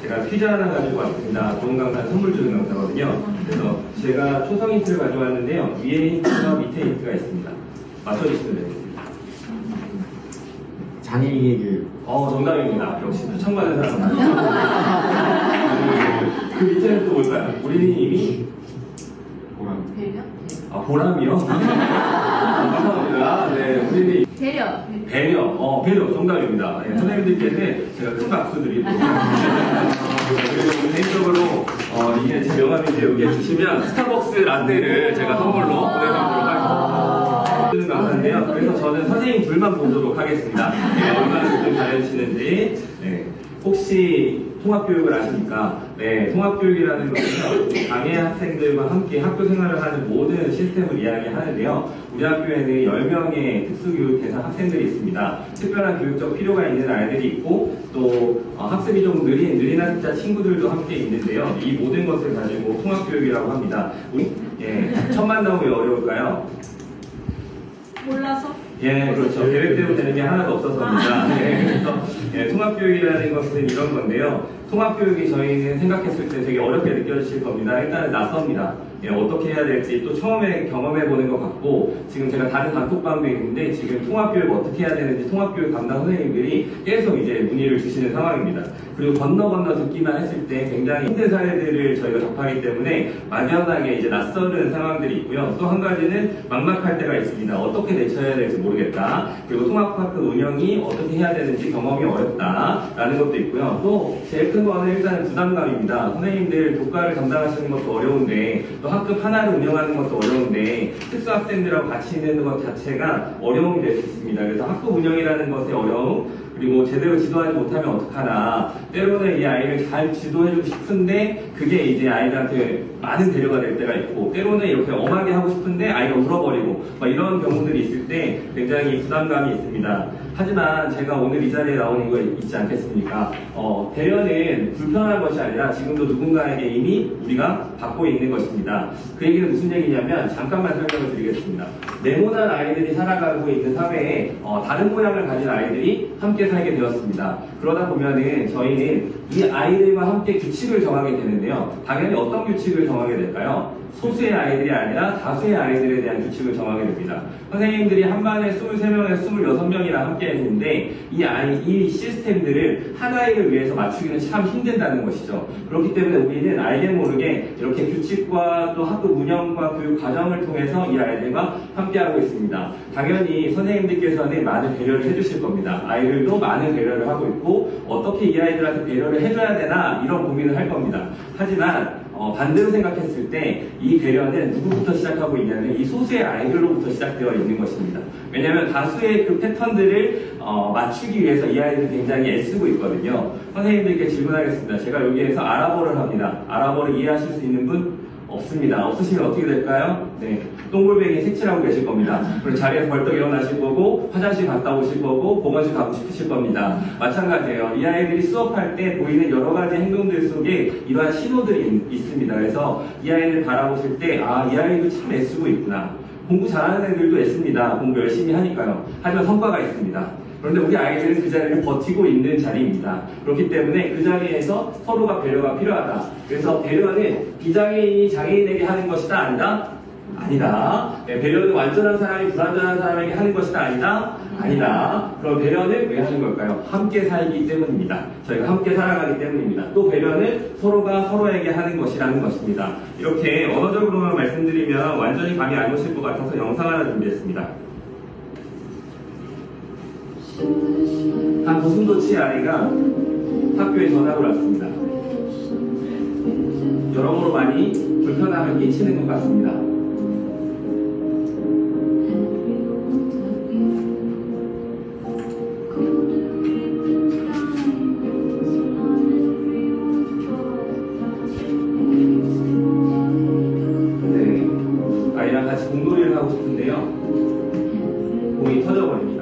제가 퀴즈 하나 가지고 왔습니다. 좋은 강사 선물 주는 강사거든요. 그래서 제가 초성 힌트를 가져왔는데요. 위에 힌트와 밑에 힌트가 있습니다. 맞춰주시면 되겠습니다. 장애인의 교육. 정답입니다. 역시 추천받은 사람 맞죠? 그 밑에는 또 뭘까요? 우리는 이미 보람. 배려? 보람이요? 감사합니다. 네, 우리는 배려. 배려 정답입니다. 네, 선생님들께는 제가 큰 박수 드리고 그리고 개인적으로 이게 제 명함인데 여기에 주시면 스타벅스 라떼를 제가 선물로 보내드리도록 하겠습니다. 감사한데요. 그래서 저는 선생님 둘만 보도록 하겠습니다. 네, 얼마나 좀 잘해주시는지. 네, 혹시 통합교육을 아십니까? 네, 통합교육이라는 것은요, 장애 학생들과 함께 학교 생활을 하는 모든 시스템을 이야기하는데요. 우리 학교에는 10명의 특수교육 대상 학생들이 있습니다. 특별한 교육적 필요가 있는 아이들이 있고, 또 학습이 좀 느린 학습자 친구들도 함께 있는데요. 이 모든 것을 가지고 통합교육이라고 합니다. 첫만 나오면 왜 어려울까요? 몰라서? 예, 그렇죠. 계획대로 되는 게 하나도 없어서입니다. 그래서 통합교육이라는 것은 이런 건데요. 통합교육이 저희는 생각했을 때 되게 어렵게 느껴지실 겁니다. 일단은 낯섭니다. 어떻게 해야 될지 또 처음에 경험해보는 것 같고, 지금 제가 다른 단톡방도 있는데 지금 통합교육 어떻게 해야 되는지 통합교육 담당 선생님들이 계속 이제 문의를 주시는 상황입니다. 그리고 건너 듣기만 했을 때 굉장히 힘든 사례들을 저희가 접하기 때문에 막연하게 이제 낯설은 상황들이 있고요. 또 한 가지는 막막할 때가 있습니다. 어떻게 대처해야 될지 모르겠다. 그리고 통합학교 운영이 어떻게 해야 되는지 경험이 어렵다라는 것도 있고요. 또 제일 큰 거는 일단 부담감입니다. 선생님들 교과를 담당하시는 것도 어려운데 또 학급 하나를 운영하는 것도 어려운데 특수학생들하고 같이 있는 것 자체가 어려움이 될 수 있습니다. 그래서 학급 운영이라는 것의 어려움, 그리고 제대로 지도하지 못하면 어떡하나, 때로는 이 아이를 잘 지도해주고 싶은데 그게 이제 아이들한테 많은 배려가 될 때가 있고, 때로는 이렇게 엄하게 하고 싶은데 아이가 울어버리고 이런 경우들이 있을 때 굉장히 부담감이 있습니다. 하지만 제가 오늘 이 자리에 나오는 거 있지 않겠습니까? 배려는 불편한 것이 아니라 지금도 누군가에게 이미 우리가 받고 있는 것입니다. 그 얘기는 무슨 얘기냐면 잠깐만 설명을 드리겠습니다. 네모난 아이들이 살아가고 있는 사회에 다른 모양을 가진 아이들이 함께 살게 되었습니다. 그러다 보면은 저희는 이 아이들과 함께 규칙을 정하게 되는데요. 당연히 어떤 규칙을 정하게 될까요? 소수의 아이들이 아니라 다수의 아이들에 대한 규칙을 정하게 됩니다. 선생님들이 한 반에 23명에서 26명이나 함께 했는데 이 시스템들을 한 아이를 위해서 맞추기는 참 힘든다는 것이죠. 그렇기 때문에 우리는 알게 모르게 이렇게 규칙과 또 학급 운영과 교육 과정을 통해서 이 아이들과 함께하고 있습니다. 당연히 선생님들께서는 많은 배려를 해주실 겁니다. 아이들도 많은 배려를 하고 있고 어떻게 이 아이들한테 배려를 해줘야 되나 이런 고민을 할 겁니다. 하지만 반대로 생각했을 때 이 배려는 누구부터 시작하고 있냐면 이 소수의 아이들로부터 시작되어 있는 것입니다. 왜냐하면 다수의 그 패턴들을 맞추기 위해서 이 아이들이 굉장히 애쓰고 있거든요. 선생님들께 질문하겠습니다. 제가 여기에서 아랍어를 합니다. 아랍어를 이해하실 수 있는 분? 없습니다. 없으시면 어떻게 될까요? 네, 똥골뱅이 색칠하고 계실 겁니다. 그리고 자리에서 벌떡 일어나실 거고 화장실 갔다 오실 거고 보건실 가고 싶으실 겁니다. 마찬가지예요. 이 아이들이 수업할 때 보이는 여러 가지 행동들 속에 이러한 신호들이 있습니다. 그래서 이 아이를 바라보실 때 이 아이도 참 애쓰고 있구나. 공부 잘하는 애들도 애씁니다. 공부 열심히 하니까요. 하지만 성과가 있습니다. 그런데 우리 아이들은 그 자리를 버티고 있는 자리입니다. 그렇기 때문에 그 자리에서 서로가 배려가 필요하다. 그래서 배려는 비장애인이 장애인에게 하는 것이다 아니다? 아니다. 배려는 완전한 사람이 불완전한 사람에게 하는 것이다 아니다? 아니다. 그럼 배려는 왜 하는 걸까요? 함께 살기 때문입니다. 저희가 함께 살아가기 때문입니다. 또 배려는 서로가 서로에게 하는 것이라는 것입니다. 이렇게 언어적으로만 말씀드리면 완전히 감이 안 오실 것 같아서 영상 하나 준비했습니다. 한 고슴도치 아이가 학교에 전학을 왔습니다. 여러모로 많이 불편함을 끼치는 것 같습니다. 네, 아이랑 같이 공놀이를 하고 싶은데요. 공이 터져버립니다.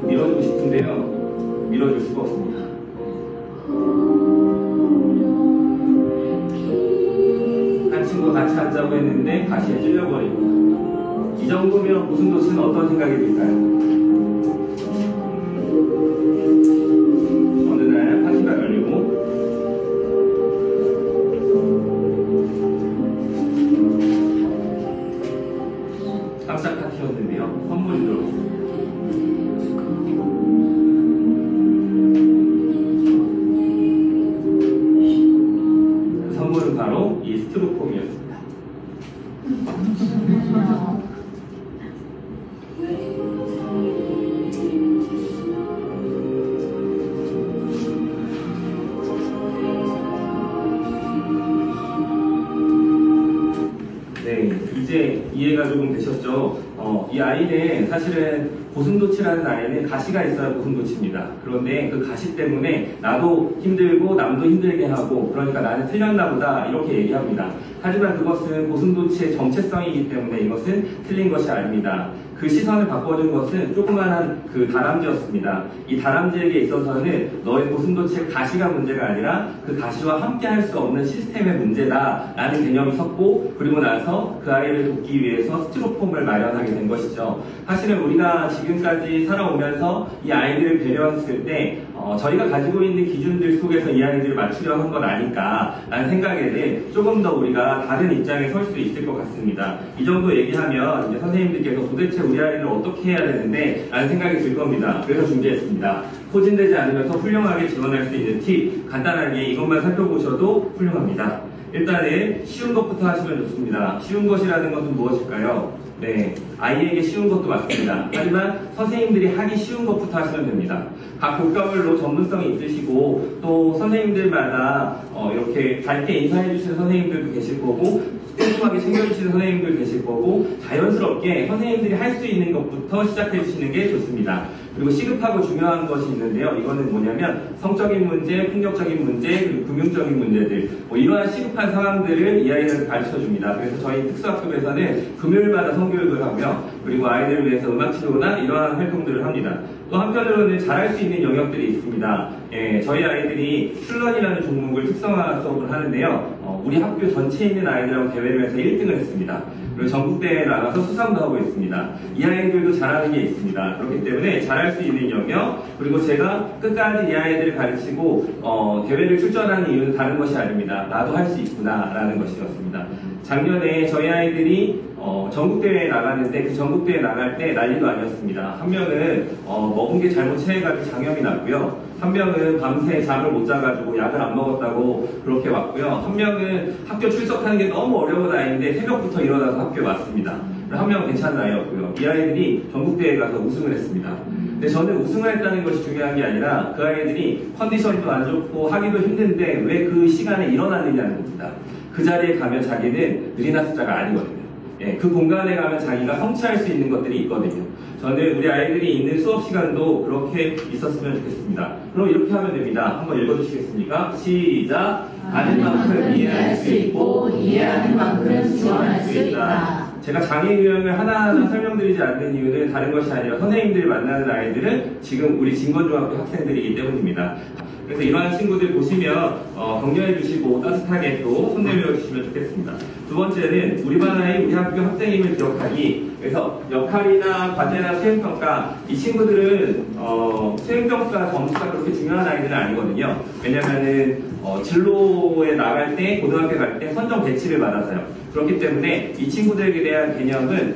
밀어주고 싶은데요, 밀어줄 수가 없습니다. 한 친구가 같이 앉자고 했는데 가시에 찔려버리고, 이 정도면 고슴도치는 어떤 생각이 들까요? 이해가 조금 되셨죠? 이 아이는 사실은 고슴도치라는 아이는 가시가 있어야 고슴도치입니다. 그런데 그 가시 때문에 나도 힘들고 남도 힘들게 하고 그러니까 나는 틀렸나 보다 이렇게 얘기합니다. 하지만 그것은 고슴도치의 정체성이기 때문에 이것은 틀린 것이 아닙니다. 그 시선을 바꿔준 것은 조그만한 그 다람쥐였습니다. 이 다람쥐에게 있어서는 너의 고슴도치의 가시가 문제가 아니라 그 가시와 함께 할 수 없는 시스템의 문제다라는 개념이 섰고, 그리고 나서 그 아이를 돕기 위해서 스티로폼을 마련하게 된 것이죠. 사실은 우리가 지금까지 살아오면서 이 아이들을 배려했을 때 저희가 가지고 있는 기준들 속에서 이 아이들을 맞추려 한 건 아닐까 라는 생각에는 조금 더 우리가 다른 입장에 설 수 있을 것 같습니다. 이 정도 얘기하면 이제 선생님들께서 도대체 우리 아이를 어떻게 해야 되는데 라는 생각이 들 겁니다. 그래서 준비했습니다. 소진되지 않으면서 훌륭하게 지원할 수 있는 팁, 간단하게 이것만 살펴보셔도 훌륭합니다. 일단은 쉬운 것부터 하시면 좋습니다. 쉬운 것이라는 것은 무엇일까요? 네, 아이에게 쉬운 것도 맞습니다. 하지만 선생님들이 하기 쉬운 것부터 하시면 됩니다. 각 교과별로 전문성이 있으시고 또 선생님들마다 이렇게 밝게 인사해 주시는 선생님들도 계실 거고 꼼꼼하게 챙겨주시는 선생님들 계실 거고 자연스럽게 선생님들이 할 수 있는 것부터 시작해 주시는 게 좋습니다. 그리고 시급하고 중요한 것이 있는데요. 이거는 뭐냐면 성적인 문제, 폭력적인 문제, 그리고 금융적인 문제들 이러한 시급한 상황들을 이 아이들한테 가르쳐 줍니다. 그래서 저희 특수학급에서는 금요일마다 성교육을 하고요. 그리고 아이들을 위해서 음악치료나 이러한 활동들을 합니다. 또 한편으로는 잘할 수 있는 영역들이 있습니다. 저희 아이들이 슐런이라는 종목을 특성화 수업을 하는데요. 우리 학교 전체에 있는 아이들하고 대회를 해서 1등을 했습니다. 그리고 전국대회에 나가서 수상도 하고 있습니다. 이 아이들도 잘하는 게 있습니다. 그렇기 때문에 잘할 수 있는 영역, 그리고 제가 끝까지 이 아이들을 가르치고 대회를 출전하는 이유는 다른 것이 아닙니다. 나도 할 수 있구나 라는 것이었습니다. 작년에 저희 아이들이 전국대회에 나갔는데 그 전국대회에 나갈 때 난리도 아니었습니다. 한 명은 먹은 게 잘못 체해가지고 장염이 났고요. 한 명은 밤새 잠을 못 자가지고 약을 안 먹었다고 그렇게 왔고요. 한 명은 학교 출석하는 게 너무 어려운 아이인데 새벽부터 일어나서 학교에 왔습니다. 한 명은 괜찮은 아이였고요. 이 아이들이 전국대회에 가서 우승을 했습니다. 근데 저는 우승을 했다는 것이 중요한 게 아니라 그 아이들이 컨디션도 안 좋고 하기도 힘든데 왜 그 시간에 일어났느냐는 겁니다. 그 자리에 가면 자기는 느리나 숫자가 아니거든요. 그 공간에 가면 자기가 성취할 수 있는 것들이 있거든요. 저는 우리 아이들이 있는 수업 시간도 그렇게 있었으면 좋겠습니다. 그럼 이렇게 하면 됩니다. 한번 읽어주시겠습니까? 시작! 아는 만큼 이해할 수 있고 이해하는 만큼 지원할 수 있다. 제가 장애 유형을 하나하나 설명드리지 않는 이유는 다른 것이 아니라 선생님들이 만나는 아이들은 지금 우리 진건중학교 학생들이기 때문입니다. 그래서 이러한 친구들 보시면 격려해 주시고 따뜻하게 또 손 내밀어 주시면 좋겠습니다. 두 번째는 우리 반 아이 우리 학교 학생임을 기억하기. 그래서 역할이나 과제나 수행평가, 이 친구들은 수행평가 점수가 그렇게 중요한 아이들은 아니거든요. 왜냐면은 진로에 나갈 때, 고등학교 갈 때 선정 배치를 받아서요. 그렇기 때문에 이 친구들에 대한 개념은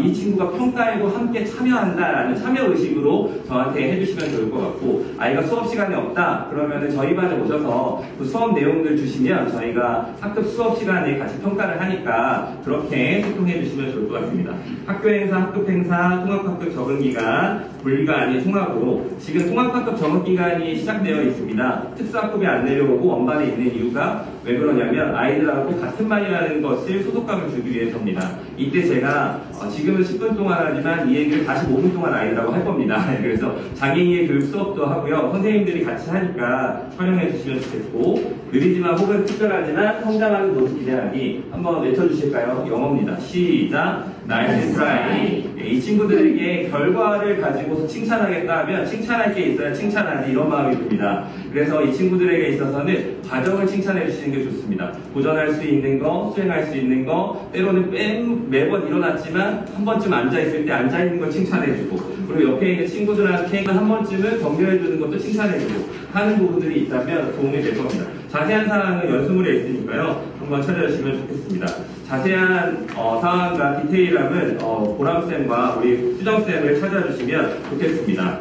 이 친구가 평가에도 함께 참여한다라는 참여의식으로 저한테 해주시면 좋을 것 같고, 아이가 수업 시간이 없다 그러면 저희 반에 오셔서 그 수업 내용들 주시면 저희가 학급 수업 시간에 같이 평가를 하니까 그렇게 소통해 주시면 좋을 것 같습니다. 학교 행사, 학급 행사, 통합학급 적응기간, 분리가 아닌 통합으로 지금 통합학급 적응기간이 시작되어 있습니다. 특수학급이 안 내려오고 원반에 있는 이유가 왜 그러냐면 아이들하고 같은 반이라는 것을 소속감을 주기 위해서입니다. 이때 제가 지금은 10분 동안 하지만 이 얘기를 45분 동안 아이들하고 할 겁니다. 그래서 장애인의 교육 수업도 하고요. 선생님들이 같이 하니까 활용해 주시면 좋겠고, 느리지만 혹은 특별하지만 성장하는 모습 기대하기 한번 외쳐주실까요? 영어입니다. 시작! 나이스 트라이. 이 친구들에게 결과를 가지고서 칭찬하겠다 하면 칭찬할 게 있어야 칭찬하지, 이런 마음이 듭니다. 그래서 이 친구들에게 있어서는 과정을 칭찬해 주시는 게 좋습니다. 도전할 수 있는 거, 수행할 수 있는 거, 때로는 매번 일어났지만 한 번쯤 앉아있을 때 앉아있는 걸 칭찬해주고, 그리고 옆에 있는 친구들한테 한 번쯤은 격려해주는 것도 칭찬해주고 하는 부분들이 있다면 도움이 될 겁니다. 자세한 사항은 연수물에 있으니까요. 한번 찾아주시면 좋겠습니다. 자세한 상황과 디테일함은 보람쌤과 우리 수정쌤을 찾아주시면 좋겠습니다.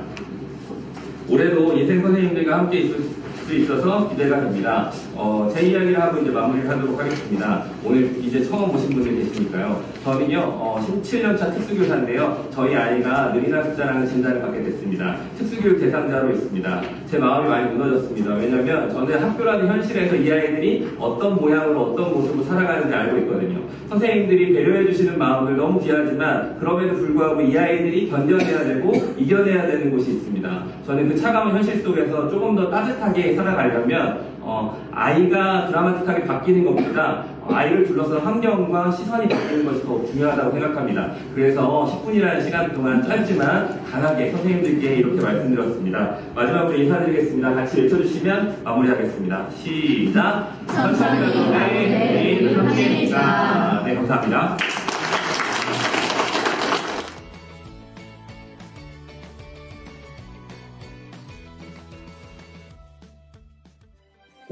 올해도 인생 선생님들과 함께 있을 수 있어서 기대가 됩니다. 제 이야기를 하고 이제 마무리를 하도록 하겠습니다. 오늘 이제 처음 오신 분들 계시니까요. 저는요, 17년차 특수교사인데요. 저희 아이가 느리나 숫자라는 진단을 받게 됐습니다. 특수교육 대상자로 있습니다. 제 마음이 많이 무너졌습니다. 왜냐면 저는 학교라는 현실에서 이 아이들이 어떤 모양으로 어떤 모습으로 살아가는지 알고 있거든요. 선생님들이 배려해 주시는 마음들 너무 귀하지만 그럼에도 불구하고 이 아이들이 견뎌내야 되고 이겨내야 되는 곳이 있습니다. 저는 그 차가운 현실 속에서 조금 더 따뜻하게 살아가려면 아이가 드라마틱하게 바뀌는 것보다 아이를 둘러싼 환경과 시선이 바뀌는 것이 더 중요하다고 생각합니다. 그래서 10분이라는 시간 동안 짧지만 강하게 선생님들께 이렇게 말씀드렸습니다. 마지막으로 인사드리겠습니다. 같이 외쳐주시면 마무리하겠습니다. 시작! 천천히 내일 함께입니다. 네, 감사합니다.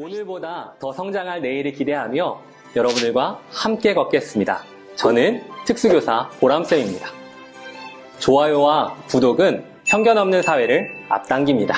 오늘보다 더 성장할 내일을 기대하며 여러분들과 함께 걷겠습니다. 저는 특수교사 보람쌤입니다. 좋아요와 구독은 편견 없는 사회를 앞당깁니다.